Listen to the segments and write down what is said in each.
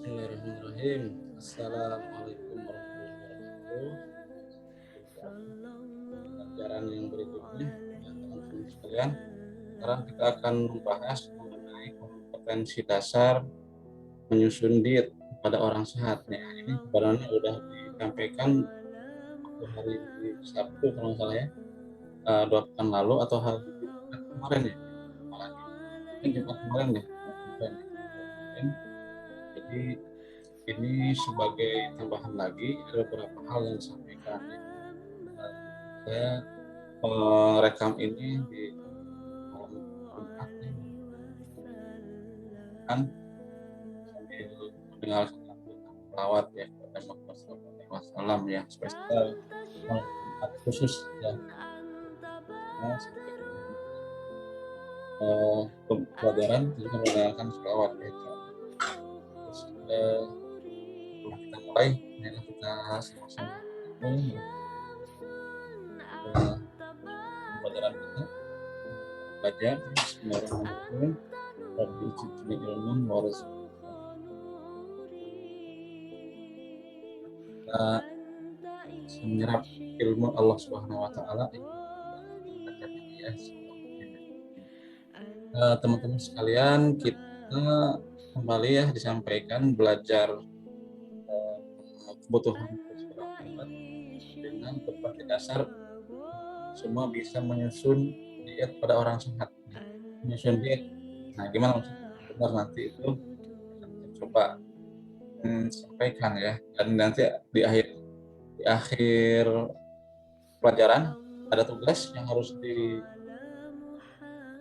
Bismillahirrahmanirrahim. Assalamualaikum warahmatullahi wabarakatuh. Pelajaran yang berikutnya, ya, teman-teman sekalian. Sekarang kita akan membahas mengenai kompetensi dasar menyusun diet pada orang sehat. Nah, ini sebenarnya sudah disampaikan waktu hari Sabtu kalau nggak salah ya, 2 pekan lalu atau hari Jumat kemarin ya. Apalagi Jumat kemarin deh. Jadi ini sebagai tambahan lagi ada beberapa hal yang disampaikan ya. Saya merekam ini di malam Jumat ya, kan sambil mendengarkan selawat ya kepada Muhammad SAW ya, spesial Jumat khusus ya. Nah, pelajaran kita mendengarkan selawat ya. Terus kita mulai, marilah kita sama-sama pelajaran kita belajar. Bismillahirrahmanirrahim. Rabbi zidni ilman warzuqni. Kita menyerap ilmu Allah Subhanahu wa taala ya. Teman-teman sekalian, kita kembali ya disampaikan belajar kebutuhan dengan berbagai dasar semua bisa menyusun diet pada orang sehat. Menyusun diet, nah gimana maksudnya? Benar, nanti itu kita coba sampaikan ya, dan nanti di akhir pelajaran ada tugas yang harus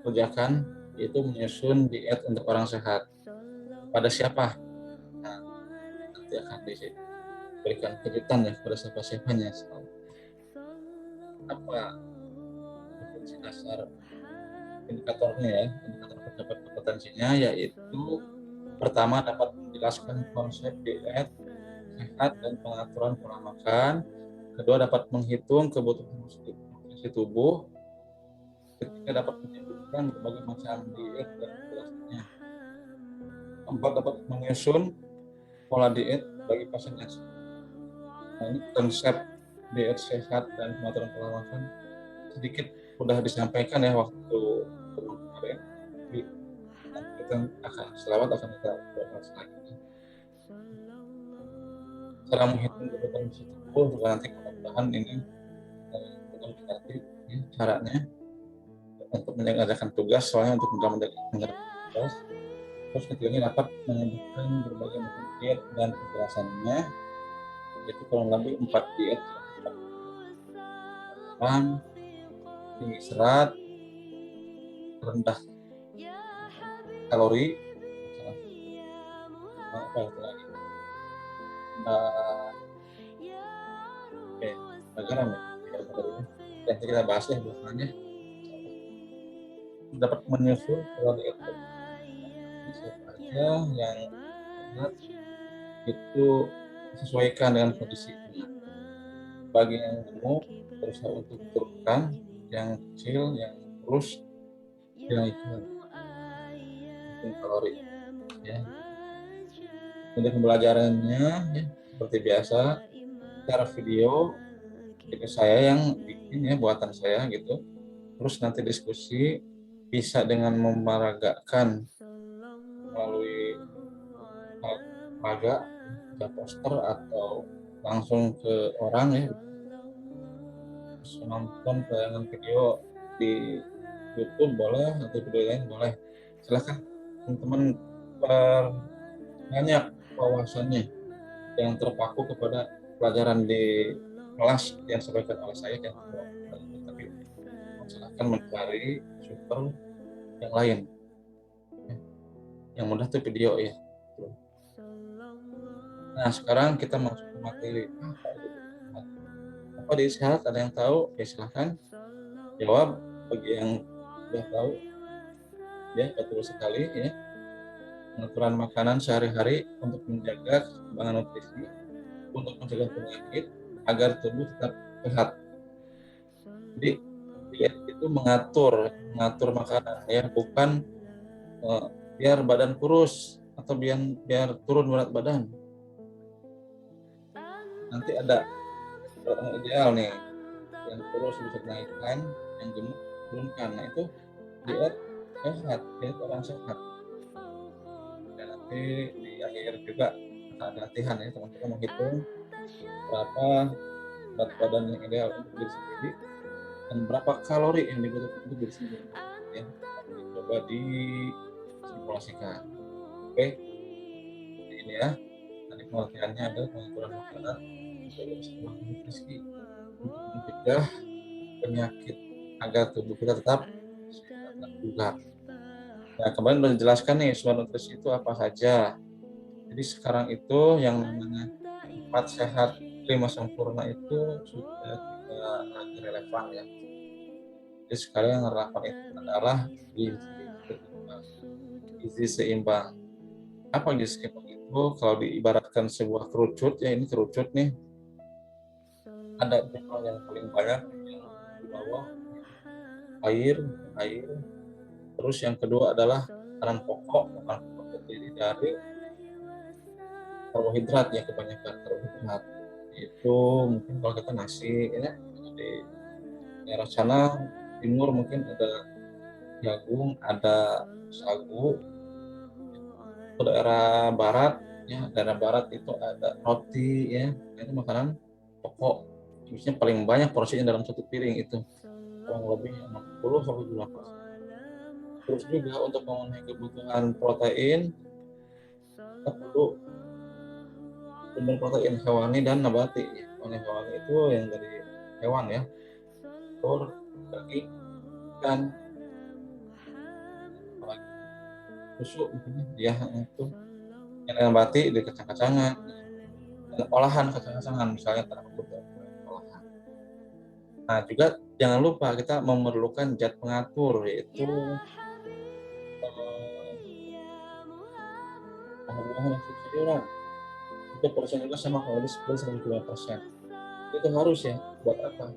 dikerjakan, yaitu menyusun diet untuk orang sehat. Pada siapa? Nah, nanti akan diberikan kejutan ya pada siapa-siapanya. Apa dasar indikatornya ya, indikator pendapat kompetensinya, yaitu pertama dapat menjelaskan konsep diet sehat dan pengaturan pola makan. Kedua, dapat menghitung kebutuhan nutrisi tubuh. Ketiga, dapat menyebutkan berbagai macam diet dan penjelasannya. Keempat, dapat menyusun pola diet bagi pasien yang sehat. Nah, ini konsep diet sehat dan pengaturan pola makan sedikit sudah disampaikan ya waktu kemarin. Kita akan selawat akan kita bahas lagi. Cara menghitung kebutuhan nutrisi tubuh juga nanti mudah-mudahan ini belum dilatih ya, caranya untuk mengerjakan tugas, soalnya untuk mengerjakan tugas. Terus ketiganya dapat menyebutkan berbagai macam diet dan penjelasannya, yaitu kurang lebih 4 diet, tinggi serat, rendah kalori, apa itu lagi? Garam ya, nanti kita bahas ya belakangannya. Dapat menyusun pola diet siapa aja yang berat itu disesuaikan dengan kondisinya. Bagi yang gemuk berusaha untuk turunkan, yang kecil yang terus dinaikkan kalori ya. Untuk pembelajarannya ya, seperti biasa secara video itu saya yang bikin ya, buatan saya gitu. Terus nanti diskusi bisa dengan memeragakan melalui raga, poster atau langsung ke orang ya, terus menonton tayangan video di YouTube boleh atau video lain boleh. Silakan teman-teman banyak wawasannya yang terpaku kepada pelajaran di kelas yang disampaikan oleh saya, tapi silakan mencari sumber yang lain. Yang mudah tuh video ya. Nah, sekarang kita masuk ke materi. Apa diet sehat? Ada yang tahu? Ya silahkan jawab. Bagi yang sudah tahu, ya betul sekali ya. Pengaturan makanan sehari-hari untuk menjaga keseimbangan nutrisi, untuk mencegah penyakit agar tubuh tetap sehat. Jadi diet itu mengatur makanan ya, bukan biar badan kurus atau biar turun berat badan. Nanti ada berat badan ideal nih, yang kurus bisa dinaikkan, yang gemuk turunkan. Nah itu diet sehat, diet orang sehat. Dan nanti di akhir juga ada latihan ya, teman-teman menghitung berapa berat badan yang ideal untuk diri sendiri dan berapa kalori yang dibutuhkan untuk diri sendiri ya. Coba disimulasikan. Oke, ini ya. Tadi pengertiannya adalah pengaturan makanan sebuah nutrisi untuk mencegah penyakit agar tubuh kita tetap sehat dan bugar. Nah, kemarin sudah dijelaskan nih asupan nutrisi itu apa saja. Jadi sekarang itu yang namanya 4 sehat 5 sempurna itu sudah tidak lagi relevan ya. Jadi sekarang yang relevan itu adalah gizi seimbang. Apa gizi seimbang itu? Kalau diibaratkan sebuah kerucut ya, ini kerucut nih. Ada benang yang paling banyak yang di bawah air. Terus yang kedua adalah makanan pokok terdiri dari karbohidrat ya, kebanyakan karbohidrat. Itu mungkin kalau kita nasi ya, di daerah sana timur mungkin ada jagung, ada sagu. Ke daerah barat ya, daerah barat itu ada roti ya, itu makanan pokok. Biasanya paling banyak porsinya dalam satu piring itu kurang lebih 60 sampai 70%. Terus juga untuk memenuhi kebutuhan protein kita perlu sumber protein hewani dan nabati. Protein hewani itu yang dari hewan ya, telur, daging, ikan, susu ya, itu yang nabati dari kacang-kacangan dan olahan kacang-kacangan misalnya terangkut olahan. Nah juga jangan lupa kita memerlukan zat pengatur yaitu bahan-bahan yang sayuran. Itu porsinya juga sama kalau di 10-20%. Itu harus ya, buat apa?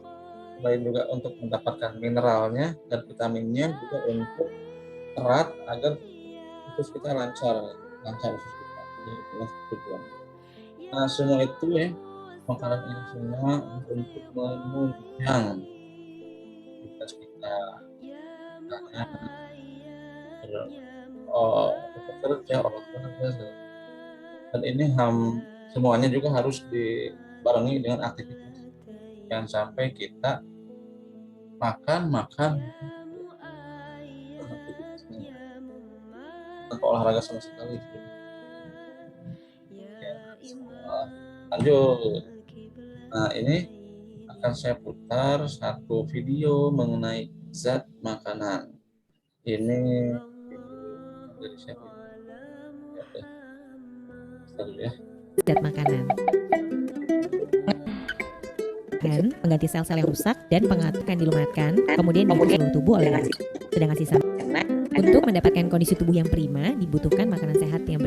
Selain juga untuk mendapatkan mineralnya dan vitaminnya, juga untuk erat agar usus kita lancar usus kita. Ini tujuan. Nah semua itu ya, makanan ini semua untuk menunjang imunitas kita. Karena bekerja, olahraga, dan ini semuanya juga harus dibarengi dengan aktivitas. Jangan sampai kita makan tanpa olahraga sama sekali. Ya, lanjut. Nah ini akan saya putar satu video mengenai zat makanan. Ini dari siapa? Ya. Zat makanan dan mengganti sel-sel yang rusak dan pengatur yang dilumatkan, kemudian diisi seluruh tubuh oleh nasi. Sedangkan sisa untuk mendapatkan kondisi tubuh yang prima dibutuhkan makanan sehat yang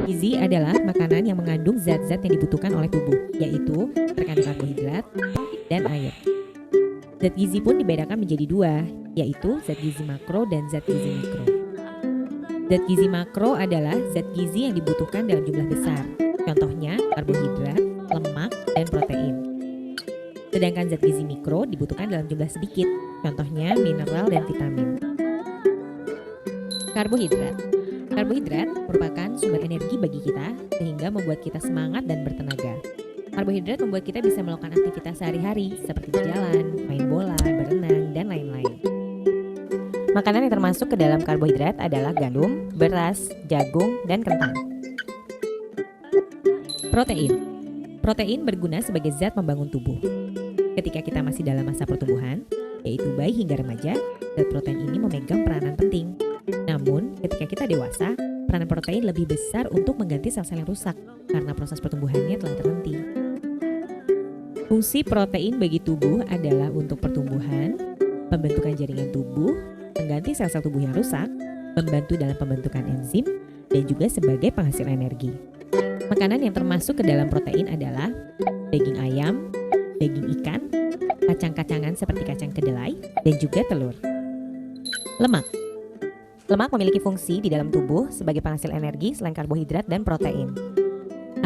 gizi adalah makanan yang mengandung zat-zat yang dibutuhkan oleh tubuh, yaitu terkandung karbohidrat dan air. Zat gizi pun dibedakan menjadi dua, yaitu zat gizi makro dan zat gizi mikro. Zat gizi makro adalah zat gizi yang dibutuhkan dalam jumlah besar, contohnya karbohidrat, lemak, dan protein. Sedangkan zat gizi mikro dibutuhkan dalam jumlah sedikit, contohnya mineral dan vitamin. Karbohidrat merupakan sumber energi bagi kita sehingga membuat kita semangat dan bertenaga. Karbohidrat membuat kita bisa melakukan aktivitas sehari-hari seperti berjalan, main bola, berenang, dan lain-lain. Makanan yang termasuk ke dalam karbohidrat adalah gandum, beras, jagung, dan kentang. Protein berguna sebagai zat pembangun tubuh. Ketika kita masih dalam masa pertumbuhan, yaitu bayi hingga remaja, zat protein ini memegang peranan penting. Namun, ketika kita dewasa, peranan protein lebih besar untuk mengganti sel-sel yang rusak karena proses pertumbuhannya telah terhenti. Fungsi protein bagi tubuh adalah untuk pertumbuhan, pembentukan jaringan tubuh, mengganti sel-sel tubuh yang rusak, membantu dalam pembentukan enzim, dan juga sebagai penghasil energi. Makanan yang termasuk ke dalam protein adalah daging ayam, daging ikan, kacang-kacangan seperti kacang kedelai, dan juga telur. Lemak memiliki fungsi di dalam tubuh sebagai penghasil energi selain karbohidrat dan protein.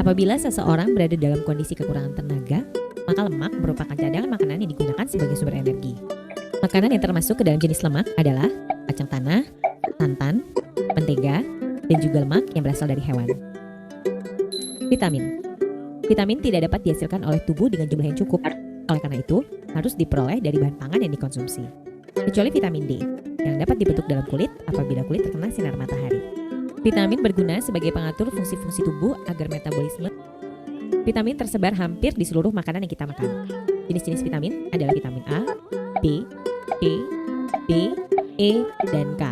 Apabila seseorang berada dalam kondisi kekurangan tenaga, maka lemak merupakan cadangan makanan yang digunakan sebagai sumber energi. Makanan yang termasuk ke dalam jenis lemak adalah kacang tanah, santan, mentega, dan juga lemak yang berasal dari hewan. Vitamin. Vitamin tidak dapat dihasilkan oleh tubuh dengan jumlah yang cukup. Oleh karena itu, harus diperoleh dari bahan pangan yang dikonsumsi. Kecuali vitamin D, yang dapat dibentuk dalam kulit apabila kulit terkena sinar matahari. Vitamin berguna sebagai pengatur fungsi-fungsi tubuh agar metabolisme. Vitamin tersebar hampir di seluruh makanan yang kita makan. Jenis-jenis vitamin adalah vitamin A, B, C, B, E, dan K.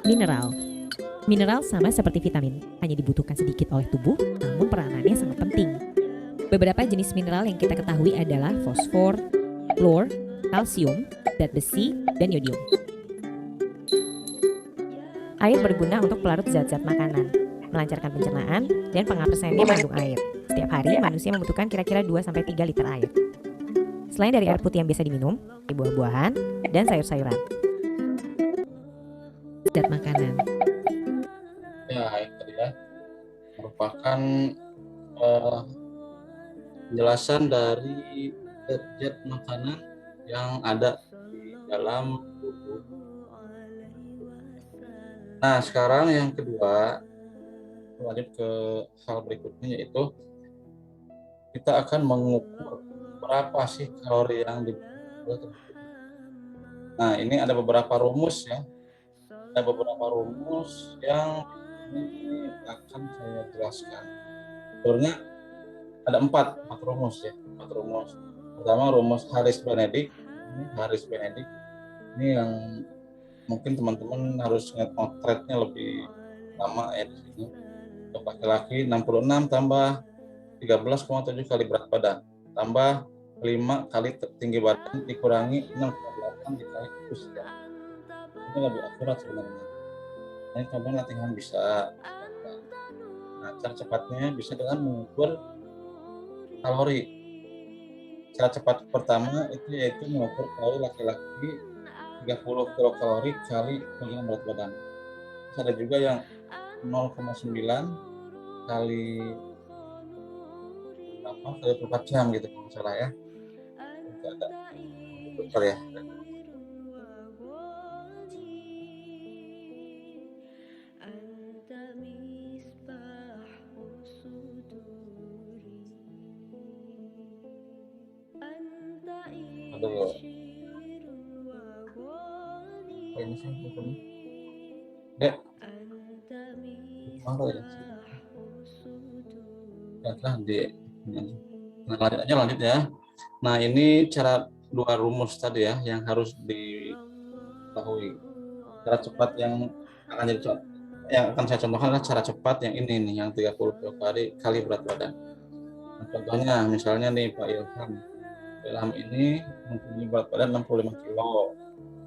Mineral. Mineral sama seperti vitamin, hanya dibutuhkan sedikit oleh tubuh, namun peranannya sangat penting. Beberapa jenis mineral yang kita ketahui adalah fosfor, fluor, kalsium, zat besi, dan yodium. Air berguna untuk pelarut zat-zat makanan, melancarkan pencernaan, dan pengapresannya mengandung air. Setiap hari, manusia membutuhkan kira-kira 2-3 liter air. Selain dari air putih yang biasa diminum, buah-buahan, dan sayur-sayuran. Zat makanan. Ya, itu tadi ya merupakan penjelasan dari zat makanan yang ada di dalam tubuh. Nah, sekarang yang kedua, lanjut ke hal berikutnya, yaitu kita akan mengukur berapa sih kalori yang dibutuhkan. Nah, ini ada beberapa rumus ya. Ada beberapa rumus yang ini akan saya jelaskan. Sebenarnya ada empat rumus ya. 4 rumus. Pertama, rumus Harris-Benedict. Ini yang mungkin teman-teman harus nge-motretnya lebih lama ya di sini. Untuk laki-laki 66 tambah 13,7 kali berat badan tambah 5 kali tinggi badan dikurangi 6,8 dikali usia. Ini lebih akurat sebenarnya. Ini coba latihan bisa. Nah, cara cepatnya bisa dengan mengukur kalori. Cara cepat pertama itu yaitu mengukur kalori laki-laki 30 kilokalori kali kilogram berat badan. Terus ada juga yang 0,9 kali kali 24 jam gitu kalau salah ya. Itu ada betul ya. Aduh. Apa ini sih bukunya? Dek. Mana ya? Nah, lanjut ya. Nah, ini cara dua rumus tadi ya yang harus diketahui. Cara cepat yang akan saya contohkan adalah cara cepat yang ini nih, yang 30 kali berat badan. Nah, contohnya misalnya nih Pak Ilham. Ilham ini mempunyai berat badan 65 kilo,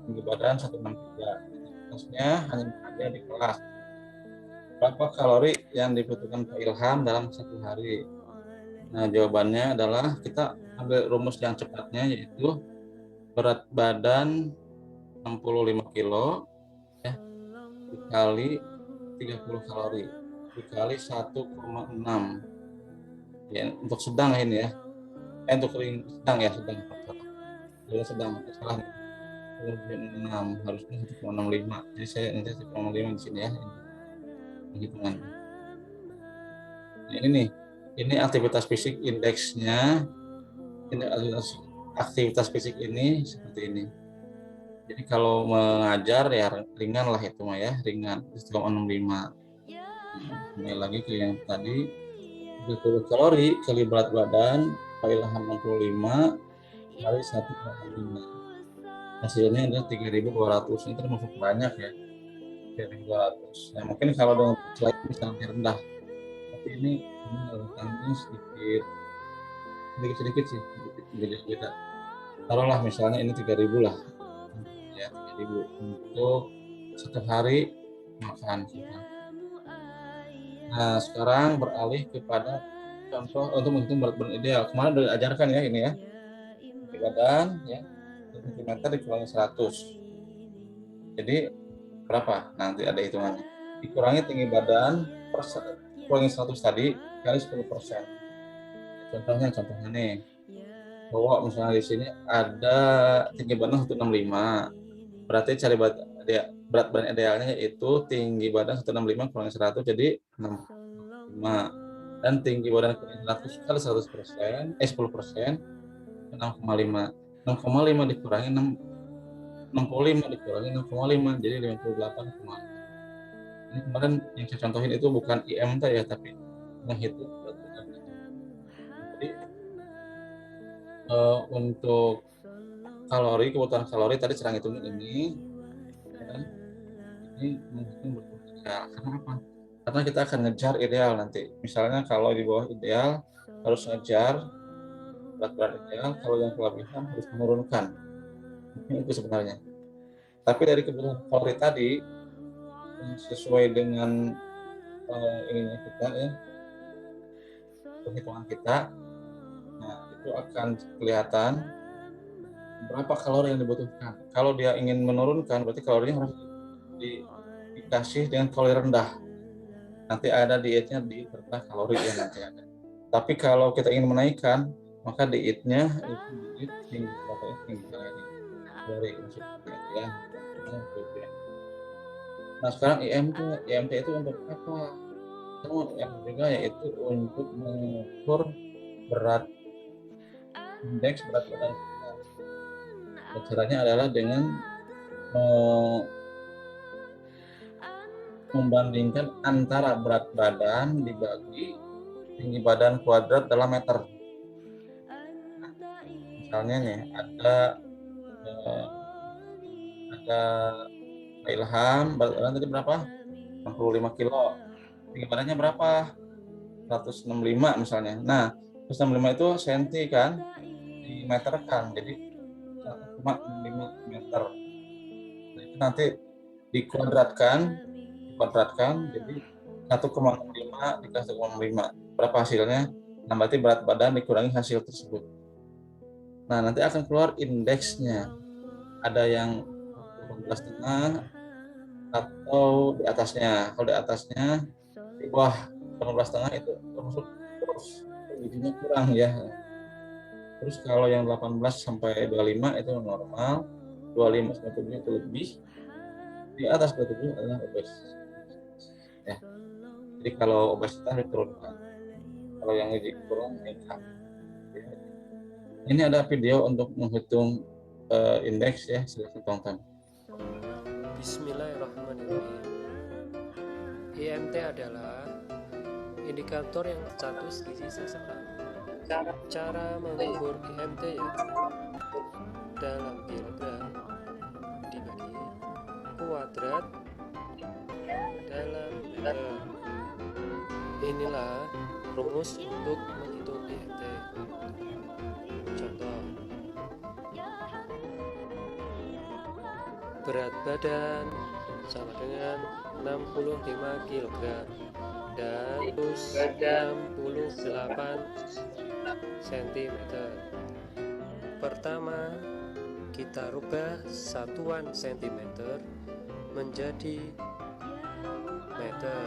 tinggi badan 163. Kelasnya hanya ada di kelas. Berapa kalori yang dibutuhkan Pak Ilham dalam satu hari? Nah, jawabannya adalah kita ambil rumus yang cepatnya, yaitu berat badan 65 kilo ya, dikali 30 kalori dikali 1,6 ya, untuk sedang ini ya. Untuk sedang ya, sedang salah 6 harusnya 1,65. Jadi saya nanti 1,5 di sini ya. Hitungan. Nah, ini nih. Ini aktivitas fisik indeksnya. Ini aktivitas fisik ini seperti ini. Jadi kalau mengajar ya ringan lah itu mah ya, ringan 1,65. Kembali lagi ke yang tadi 30 kalori kali berat badan kali 65 kali 1,5. Hasilnya adalah 3.200. Ini termasuk banyak ya, 3.200. Nah, mungkin kalau dengan slide bisa lebih rendah, tapi ini sedikit sih, beda. Taruhlah misalnya ini 3.000 lah, ya 3.000 untuk setiap hari makan. Nah, sekarang beralih kepada contoh untuk menghitung berat badan ideal. Kemarin sudah diajarkan ya ini ya, berat badan ya, cm dikurangi 100. Jadi berapa? Nanti ada hitungannya. Dikurangi tinggi badan kurangi 100 tadi kali 10%. Contohnya nih, cowok misalnya di sini ada tinggi badan 165, berarti cari berat badan idealnya yaitu tinggi badan 165 kurangi 100 jadi 65, dan tinggi badan kurangi 100 kali 100%, 10%, 6,5. 6,5 dikurangi 65 dikurangi 6,5 jadi 58,5. Ini kemarin yang saya contohin itu bukan IMT ya, tapi menghitung berat badan. Jadi untuk kebutuhan kalori tadi cara ngitungin ini, dan ini menghitung berat badan ideal. Karena apa? Karena kita akan ngejar ideal nanti. Misalnya kalau di bawah ideal harus ngejar berat badan ideal, kalau yang kelebihan harus menurunkan. Itu sebenarnya. Tapi dari kebutuhan kalori tadi sesuai dengan ininya kita ya, perhitungan kita, nah itu akan kelihatan berapa kalori yang dibutuhkan. Kalau dia ingin menurunkan, berarti kalorinya harus dikasih dengan kalori rendah. Nanti ada dietnya di rendah kalori ya nanti ada. Tapi kalau kita ingin menaikkan, maka dietnya itu diet tinggi kalori dari maksudnya ya. Nah sekarang IMT itu untuk apa? Yang juga yaitu untuk mengukur indeks berat badan kita. Dan caranya adalah dengan membandingkan antara berat badan dibagi tinggi badan kuadrat dalam meter. Misalnya nih ada Ilham berat badan tadi berapa? 65 kilo. Tinggi badannya berapa? 165 misalnya. Nah, 165 itu senti kan? Di meter kan. Jadi 1,65 meter. Nah, itu nanti dikuadratkan jadi 1,65 dikasih 1,5. Berapa hasilnya? Nah, berarti berat badan dikurangi hasil tersebut. Nah, nanti akan keluar indeksnya. Ada yang 18,5 atau di atasnya. Kalau di atasnya di bawah 18,5 itu termasuk gizinya kurang ya. Terus kalau yang 18 sampai 25 itu normal, 25 sampai 27 itu lebih, di atas 27 adalah obes. Ya. Jadi kalau obesitas diturunkan, kalau yang gizi kurang meningkat. Ya. Ini ada video untuk menghitung indeks ya, silakan tonton. Bismillahirrahmanirrahim. IMT adalah indikator yang status gizi seseorang. Cara mengukur IMT yaitu dalam kilogram dibagi kuadrat dalam meter. Inilah rumus untuk menghitung IMT. Contoh: berat badan sama dengan 65 kg dan 168 cm. Pertama, kita rubah satuan cm menjadi meter.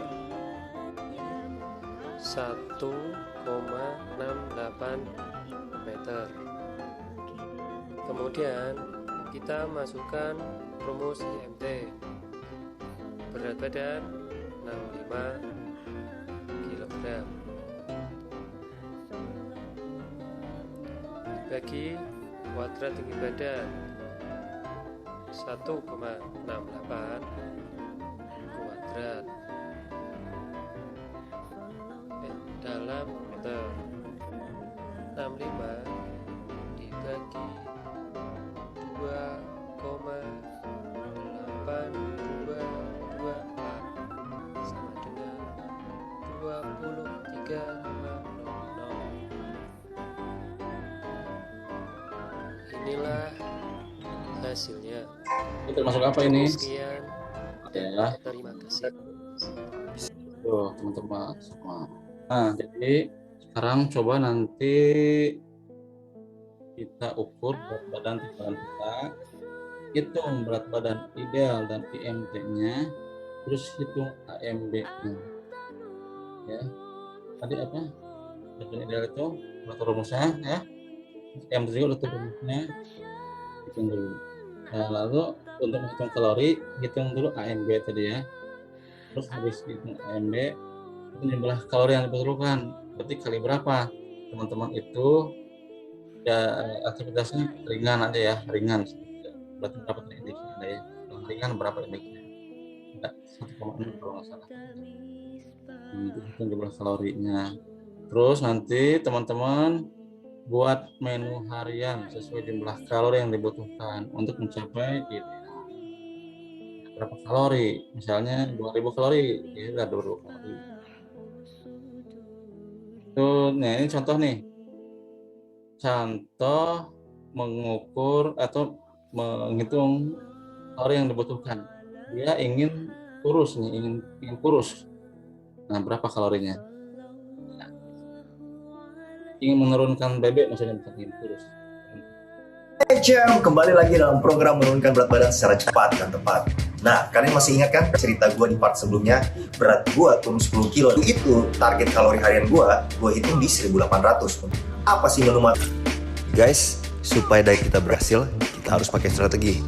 1,68 meter. Kemudian kita masukkan rumus IMT. Berat badan 65 kg bagi kuadrat tinggi badan 1,68 kuadrat dalam meter. 65 dibagi 2,8224 sama dengan 23,00. Inilah hasilnya. Ini termasuk apa ini? Sekian. Ya. Terima kasih. Tuh, teman-teman semua. Nah, jadi sekarang coba nanti kita ukur berat badan timbangan kita hitung berat badan ideal dan IMT-nya, terus hitung AMB-nya. Ya, tadi apa? Berat badan ideal itu udah rumusnya ya. IMT juga udah rumusnya, hitung dulu. Nah, lalu untuk menghitung kalori, hitung dulu AMB tadi ya. Terus habis hitung AMB, itu jumlah kalori yang diperlukan. Berarti kali berapa? Teman-teman itu ya aktivitasnya ringan aja ya, ringan. Berarti berapa tadi indeksnya ada ya? Yang ringan berapa indeksnya? Enggak, 1,6 kalau nggak salah. Itu hitung jumlah kalorinya. Terus nanti teman-teman buat menu harian sesuai jumlah kalori yang dibutuhkan untuk mencapai berapa kalori. Misalnya 2000 kalori, ya 2000 kalori. Tuh, nah ini contoh nih. Contoh mengukur atau menghitung kalori yang dibutuhkan. Dia ingin kurus nih, ingin kurus. Nah, berapa kalorinya? Ingin menurunkan bebek maksudnya, bukan ingin kurus. Hai Cem, kembali lagi dalam program menurunkan berat badan secara cepat dan tepat. Nah, kalian masih ingat kan cerita gue di part sebelumnya? Berat gue turun 10 kilo. Itu target kalori harian gue hitung di 1800. Apa sih menu makan? Guys, supaya diet kita berhasil, kita harus pakai strategi.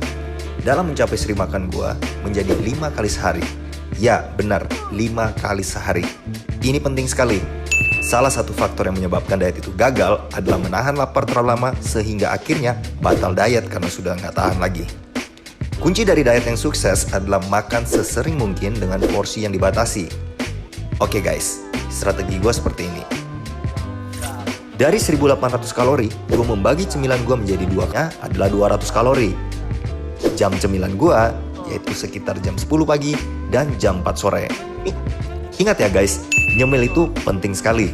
Dalam mencapai seri makan gue menjadi 5 kali sehari. Ya, benar, 5 kali sehari. Ini penting sekali. Salah satu faktor yang menyebabkan diet itu gagal adalah menahan lapar terlalu lama sehingga akhirnya batal diet karena sudah nggak tahan lagi. Kunci dari diet yang sukses adalah makan sesering mungkin dengan porsi yang dibatasi. Oke guys, strategi gue seperti ini. Dari 1800 kalori, gue membagi cemilan gue menjadi duanya adalah 200 kalori. Jam cemilan gue yaitu sekitar jam 10 pagi dan jam 4 sore. Ingat ya guys, nyemil itu penting sekali.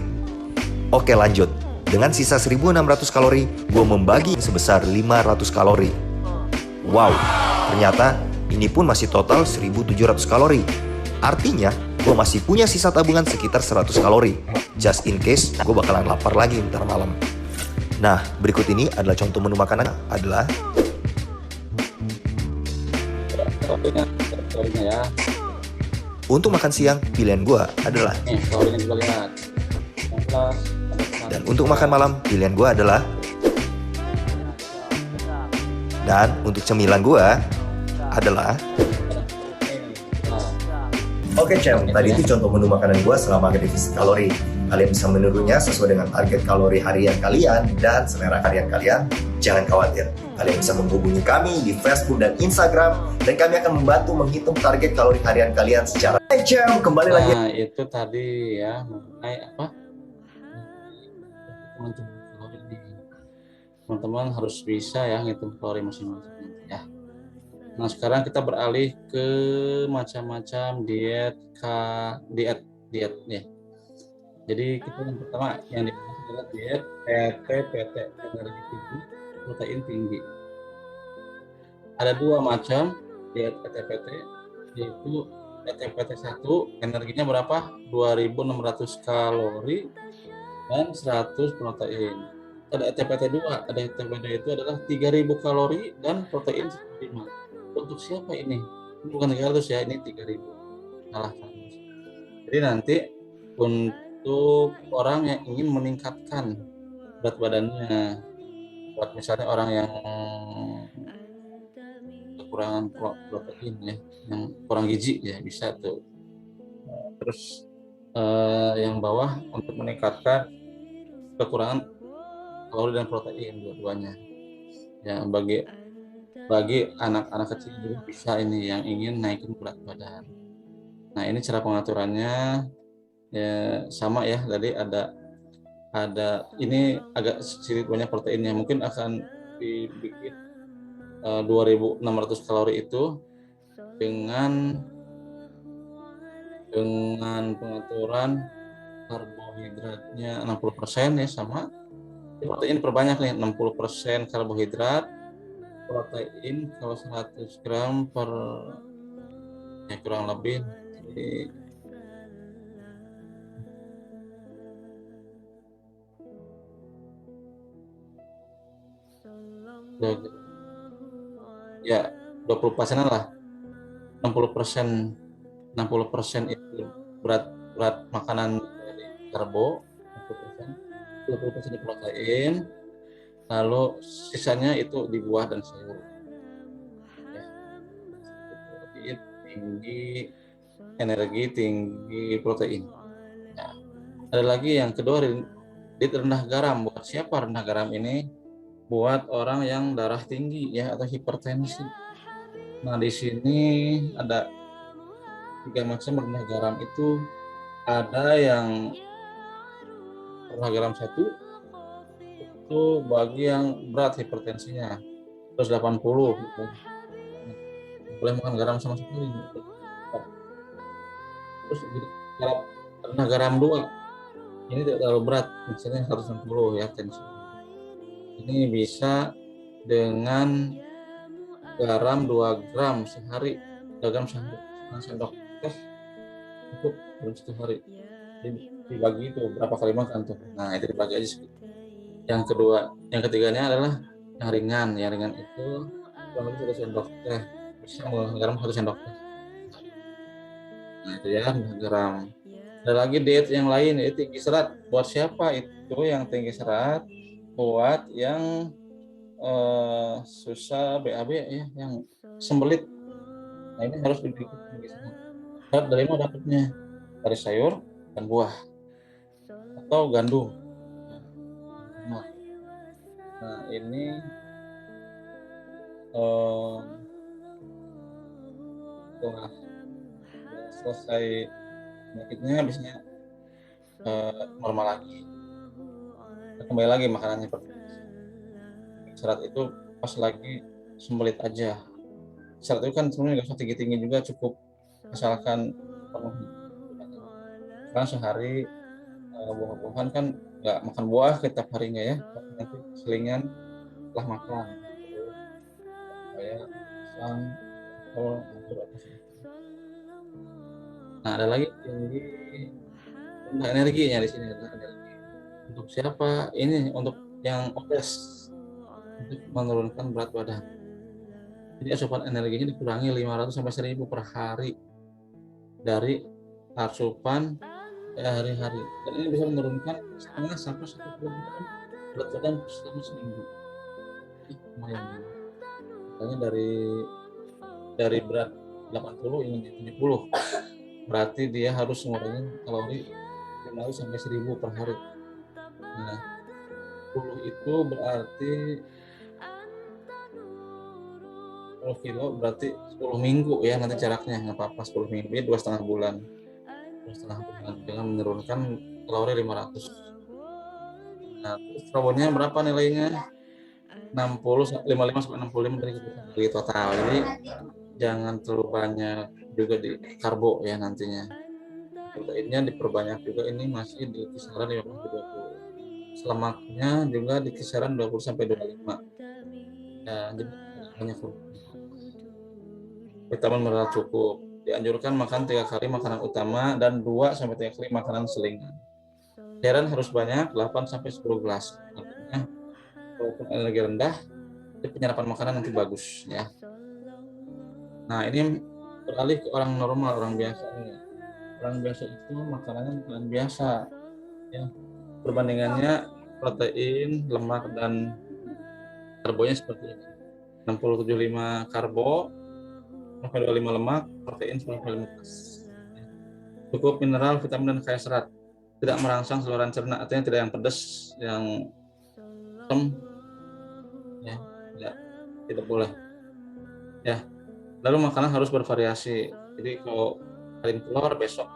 Oke lanjut, dengan sisa 1600 kalori, gue membagi sebesar 500 kalori. Wow, ternyata ini pun masih total 1700 kalori. Artinya, gue masih punya sisa tabungan sekitar 100 kalori. Just in case, gue bakalan lapar lagi ntar malam. Nah, berikut ini adalah contoh menu makanan adalah Kalorinya ya. untuk makan siang, pilihan gue adalah Kalorinya juga lihat. dan untuk makan malam, pilihan gue adalah dan untuk cemilan gue adalah Oke Cem, tadi itu contoh menu makanan gue selama defisit kalori. Kalian bisa menirunya sesuai dengan target kalori harian kalian dan selera harian kalian. Jangan khawatir, kalian bisa menghubungi kami di Facebook dan Instagram dan kami akan membantu menghitung target kalori harian kalian secara Cem, kembali lagi. Nah, itu tadi ya mengenai apa? Teman-teman kalori ini. Teman-teman harus bisa ya ngitung kalori masing-masing ya. Nah, sekarang kita beralih ke macam-macam diet diet ya. Jadi kita yang pertama yang dibahas adalah diet PT energi tinggi, protein tinggi. Ada dua macam diet PT, yaitu PT 1 energinya berapa? 2600 kalori dan 100 protein. Ada PT 2, ada PT itu adalah 3000 kalori dan protein 5. Untuk siapa ini? Ini bukan 300 ya, ini 3000. Salah. Jadi nanti untuk orang yang ingin meningkatkan berat badannya, buat misalnya orang yang kekurangan protein ya, yang kurang gizi ya bisa tuh. Terus yang bawah untuk meningkatkan kekurangan kalori dan protein dua-duanya. Ya bagi anak-anak kecil juga bisa ini yang ingin naikin berat badan. Nah ini cara pengaturannya ya sama ya, tadi ada ini agak sedikit banyak proteinnya, mungkin akan dibikin 2600 kalori itu dengan pengaturan karbohidratnya 60% ya, sama protein perbanyak nih 60% karbohidrat, protein kalau 100 gram per ya kurang lebih ya 20% lah, 60% 60% itu berat makanan dari karbo, 60%, 20% di protein, lalu sisanya itu di buah dan sayur. Ya. Jadi tinggi energi, tinggi protein. Nah, ada lagi yang kedua, diet rendah garam. Buat siapa rendah garam ini? Buat orang yang darah tinggi ya atau hipertensi. Nah, di sini ada 3 macam rendah garam itu. Ada yang rendah garam 1 itu bagi yang berat hipertensinya 180 gitu. Boleh makan garam sama sekali. Terus garam rendah garam 2 ini tidak terlalu berat, misalnya 160 ya tensi. Ini bisa dengan garam 2 gram sehari, 2 gram sehari, setengah sendok teh cukup dalam 1 hari. Dibagi itu berapa kali makan tuh. Nah, itu dibagi aja sedikit. Yang ketiganya adalah yang ringan. Yang ringan itu kurang lebih 1 sendok teh, bisa menggunakan garam 1 sendok teh. Nah, itu ya garam. Ada lagi diet yang lain, yaitu tinggi serat. Buat siapa itu yang tinggi serat? Buat yang susah BAB ya, yang sembelit. Nah, ini harus diberi tinggi serat. Serat dari mana dapatnya? Dari sayur dan buah atau gandum. Nah, ini setelah selesai penyakitnya biasanya normal lagi. Kembali lagi makanannya serat itu pas lagi sembelit aja. Serat itu kan sebenarnya nggak usah tinggi-tinggi juga, cukup asalkan penuhi. Sekarang sehari buah-buahan kan nggak makan buah setiap harinya ya, nanti selingan setelah makan kayak pisang, apel, anggur, apa sih. Nah, ada lagi tinggi rendah energinya di sini, rendah energi. Untuk siapa? Ini untuk yang obes, untuk menurunkan berat badan. Jadi asupan energinya dikurangi 500 sampai 1000 per hari dari asupan hari-hari. Dan ini bisa menurunkan setengah sampai 1 kilogram berat badan selama seminggu. Lumayan. Makanya dari berat 80 ingin 70. Berarti dia harus mengurangi kalori 500 sampai 1000 per hari. Nah, 10 itu berarti 10 kilo berarti 10 minggu ya nanti jaraknya, nggak apa-apa 10 minggu ya 2,5 bulan. 2,5 bulan dengan menurunkan kalori 500. Nah, terus karbonnya berapa nilainya? 55 sampai 65 dari total. Jadi jangan terlalu banyak juga di karbo ya nantinya. Proteinnya diperbanyak juga, ini masih di kisaran 50-20. Lemaknya juga di kisaran 20 sampai 25. Ya, jadi banyak vitamin mineral cukup. Dianjurkan makan 3 kali makanan utama dan 2 sampai 3 kali makanan selingan. Cairan harus banyak, 8 sampai 10 gelas. Artinya walaupun energi rendah, penyerapan makanan nanti bagus ya. Nah, ini beralih ke orang normal, orang biasa ini. Orang biasa itu makanannya makanan biasa ya. Perbandingannya protein, lemak dan karbonya seperti ini. 60-75 karbo, 25 lemak, protein 95. Cukup mineral, vitamin dan kaya serat. Tidak merangsang saluran cerna, artinya tidak yang pedas, yang asam ya, tidak boleh. Ya. Lalu makanan harus bervariasi. Jadi kalau hari telur, besok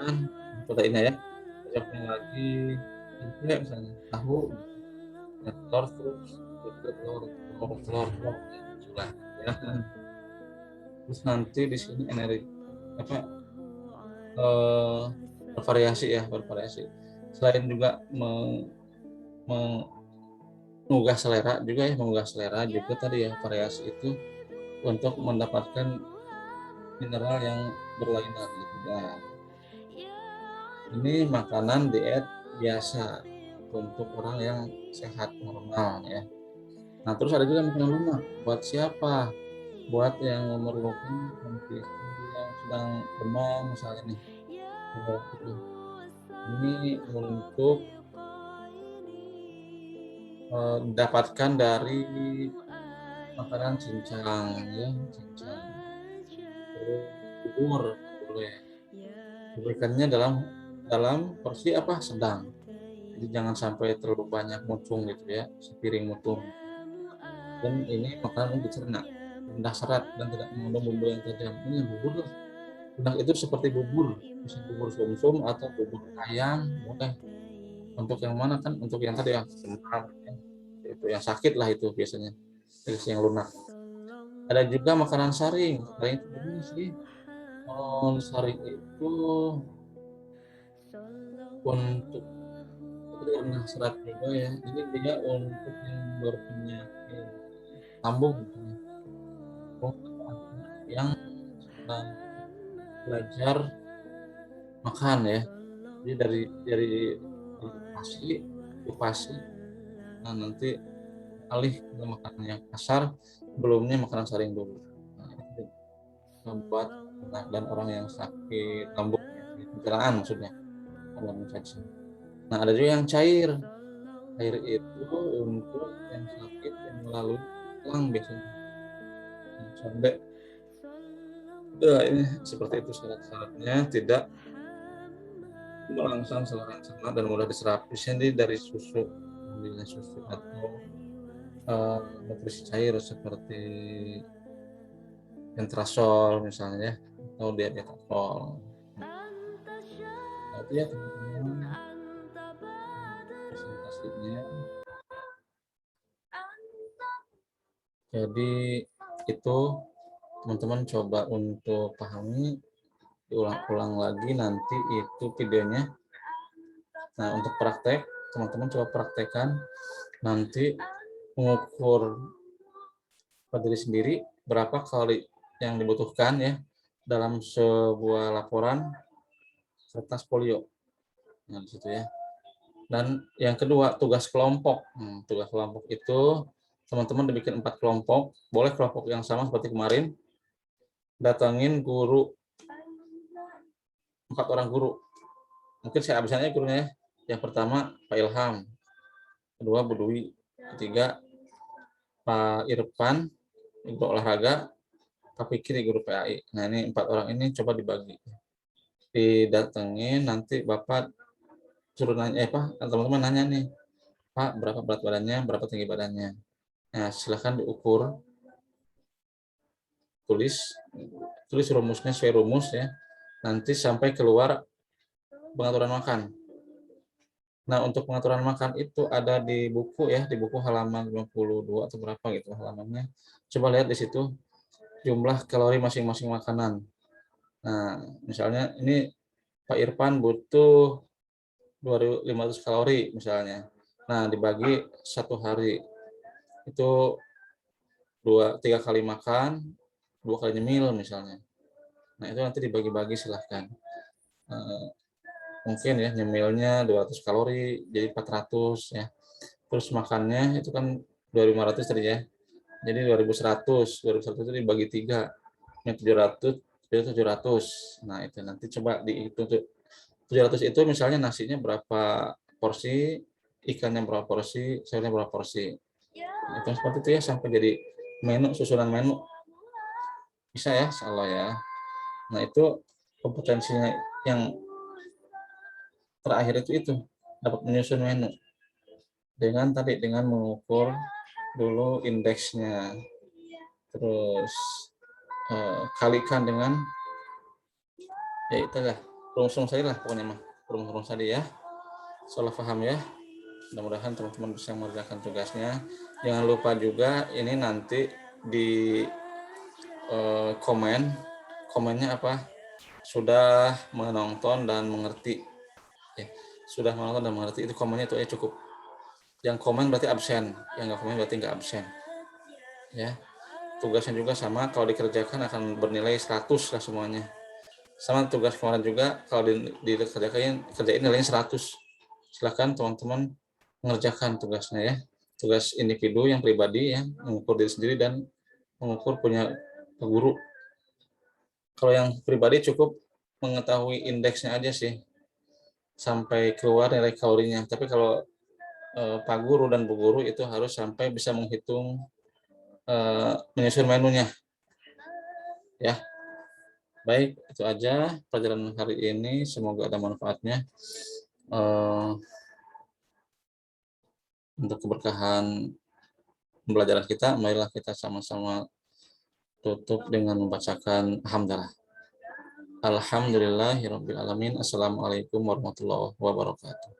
kan proteinnya ya. Besoknya lagi tempe misalnya, tahu, telur terus, telur ya. Terus nanti di sini energi bervariasi. Selain juga menggugah selera juga tadi ya, variasi itu untuk mendapatkan mineral yang berlainan gitu. Nah, ini makanan diet biasa untuk orang yang sehat normal ya. Nah, terus ada juga makanan lemak. Buat siapa? buat yang memerlukan nutrisi yang sedang demam misalnya nih. Gitu. Ini untuk didapatkan dari makanan cincang ya, cincang. Terus bubur boleh. Diberikannya dalam dalam porsi apa? Sedang. Jadi jangan sampai terlalu banyak mutung gitu ya, sepiring mutung. Dan ini makanan untuk dicerna, rendah serat dan tidak mengandung bumbu yang tajam. Ini bubur lah. Rendah itu seperti bubur, bisa bubur sumsum atau bubur ayam, boleh. Untuk yang mana kan? Untuk yang tadi yang demam, ya. Itu yang sakit lah itu biasanya, yang lunak. Ada juga makanan saring. Saring itu gimana sih? Oh, saring itu untuk rendah serat juga ya. Ini dia untuk yang berpenyakit lambung yang sedang belajar makan ya. Jadi dari pasti, nah nanti alih ke makanan yang kasar, sebelumnya makanan saring dulu. Nah, itu membuat dan orang yang sakit lambung, pencernaan maksudnya, organ infeksi. Nah ada juga yang cair. Cair itu untuk yang sakit yang melalui tulang biasanya. Sampai ini seperti itu syarat-syaratnya, tidak merangsang saluran cerna dan mudah diserap. Biasanya dari susu, atau nutrisi cair seperti entrasol misalnya ya, atau diabetasol. Nah, itu ya teman-teman presentasinya. Jadi itu teman-teman coba untuk pahami, diulang-ulang lagi nanti itu videonya. Nah untuk praktek, teman-teman coba praktekkan nanti mengukur pada diri sendiri berapa kalori yang dibutuhkan ya dalam sebuah laporan kertas polio. Nah di situ ya. Dan yang kedua tugas kelompok. Tugas kelompok itu teman-teman dibikin 4 kelompok, boleh kelompok yang sama seperti kemarin. Datangin guru, 4 orang guru. Mungkin saya abisannya gurunya ya. Yang pertama Pak Ilham, kedua Bu Dwi, ketiga Pak Irfan, guru olahraga, Pak Fikri, guru PAI. Nah ini 4 orang ini coba dibagi. Didatengin nanti Bapak suruh nanya, teman-teman nanya nih, Pak berapa berat badannya, berapa tinggi badannya. Nah silahkan diukur, tulis rumusnya sesuai rumus ya, nanti sampai keluar pengaturan makan. Nah untuk pengaturan makan itu ada di buku ya, di buku halaman 52 atau berapa gitu halamannya. Coba lihat di situ jumlah kalori masing-masing makanan. Nah misalnya ini Pak Irfan butuh 2.500 kalori misalnya. Nah dibagi 1 hari itu 3 kali makan, 2 kali nyemil misalnya. Nah itu nanti dibagi-bagi silahkan. Mungkin ya nyemilnya 200 kalori jadi 400 ya. Terus makannya itu kan 2.500 tadi ya. Jadi 2.100 itu dibagi 3. Yang 700 jadi 700. Nah itu nanti coba dihitung 700 itu misalnya nasinya berapa porsi, ikannya berapa porsi, sayurnya berapa porsi. Itu seperti itu ya sampai jadi menu, susunan menu. Bisa ya, insyaallah ya. Nah itu kompetensinya yang terakhir itu dapat menyusun menu dengan mengukur dulu indeksnya, terus kalikan dengan ya itulah rumus-rumus tadi lah pokoknya mah, rumus-rumus tadi ya. Salah paham ya, mudah-mudahan teman-teman bisa mengerjakan tugasnya. Jangan lupa juga ini nanti di komennya apa, sudah menonton dan mengerti ya. Sudah menonton dan mengerti, itu komennya itu cukup. Yang komen berarti absen, yang nggak komen berarti nggak absen ya. Tugasnya juga sama, kalau dikerjakan akan bernilai 100 lah semuanya. Sama tugas kemarin juga, kalau dikerjain nilainya 100. Silahkan teman-teman mengerjakan tugasnya ya. Tugas individu yang pribadi ya, mengukur diri sendiri dan mengukur punya Pak Guru. Kalau yang pribadi cukup mengetahui indeksnya aja sih, sampai keluar nilai kalorinya. Tapi kalau Pak Guru dan Bu Guru itu harus sampai bisa menghitung, menyusun menunya. Ya, baik, itu aja pelajaran hari ini. Semoga ada manfaatnya. Untuk keberkahan pembelajaran kita, marilah kita sama-sama tutup dengan membacakan hamdalah. Alhamdulillahirabbil alamin. Assalamualaikum warahmatullahi wabarakatuh.